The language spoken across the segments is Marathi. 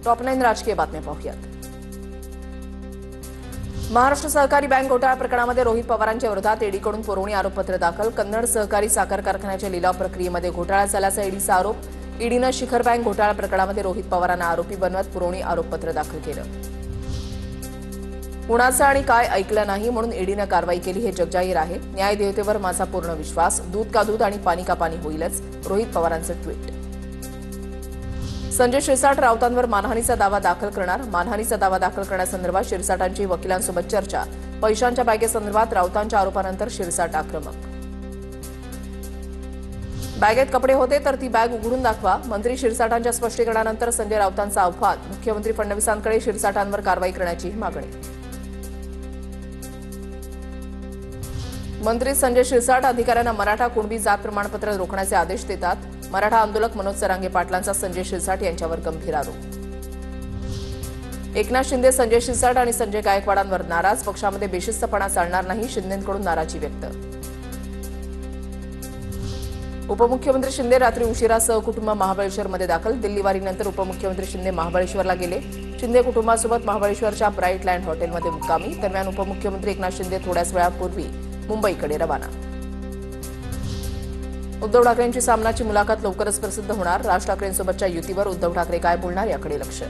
टॉप 9 राजकीय बातम्या पाहूयात। महाराष्ट्र सहकारी बँक घोटाळा प्रकरणामध्ये रोहित पवारांच्या विरोधात ईडीकडून पुरवणी आरोपपत्र दाखल। कन्नड सहकारी साखर कारखान्याच्या लिलाव प्रक्रियेमध्ये घोटाळा झाल्याचा ईडीचा आरोप। ईडीनं शिखर बँक घोटाळा प्रकरणामध्ये रोहित पवारांना आरोपी बनवत पुरवणी आरोपपत्र दाखल केलं। कुणाचं आणि काय ऐकलं नाही म्हणून ईडीनं कारवाई केली हे जगजाहीर आहे। न्यायदेवतेवर माझा पूर्ण विश्वास, दूध का दूध आणि पाणी का पाणी होईलच, रोहित पवारांचं ट्विट। संजय शिरसाट राऊतांवर मानहानीचा दावा दाखल करणार। मानहानीचा दावा दाखल करण्यासंदर्भात शिरसाटांची वकिलांसोबत चर्चा। पैशांच्या बॅगेसंदर्भात राऊतांच्या आरोपानंतर शिरसाट आक्रमक। बॅगेत कपडे होते तर ती बॅग उघडून दाखवा। मंत्री शिरसाटांच्या स्पष्टीकरणानंतर संजय राऊतांचा आव्हान। मुख्यमंत्री फडणवीसांकडे शिरसाटांवर कारवाई करण्याची मागणी। मंत्री संजय शिरसाट अधिकाऱ्यांना मराठा कुणबी जात प्रमाणपत्र रोखण्याचे आदेश देतात। मराठा आंदोलक मनोज सरांगे पाटलांचा संजय शिरसाट यांच्यावर गंभीर आरोप। एकनाथ शिंदे संजय शिरसाट आणि संजय गायकवाडांवर नाराज। पक्षामध्ये बेशिस्तपणा चालणार नाही, शिंदेंकडून नाराजी व्यक्त। उपमुख्यमंत्री शिंदे रात्री उशिरा सहकुटुंब महाबळेश्वरमध्ये दाखल। दिल्लीवारीनंतर उपमुख्यमंत्री शिंदे महाबळेश्वरला गेले। शिंदे कुटुंबासोबत महाबळेश्वरच्या ब्राईट लँड हॉटेलमध्ये मुक्कामी। दरम्यान उपमुख्यमंत्री एकनाथ शिंदे थोड्याच वेळापूर्वी मुंबईकडे रवाना। उद्धव ठाकरेंची सामनाची मुलाखत लवकरच प्रसिद्ध होणार। राज ठाकरेंसोबतच्या युतीवर उद्धव ठाकरे काय बोलणार याकडे लक्ष।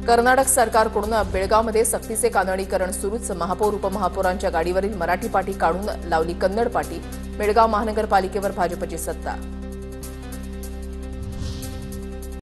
कर्नाटक सरकारकडून बेळगावमध्ये सक्तीचे कानडीकरण सुरूच। महापौर उपमहापौरांच्या गाडीवरील मराठी पाटी काढून लावली कन्नड पाटी। बेळगाव महानगरपालिकेवर भाजपची सत्ता।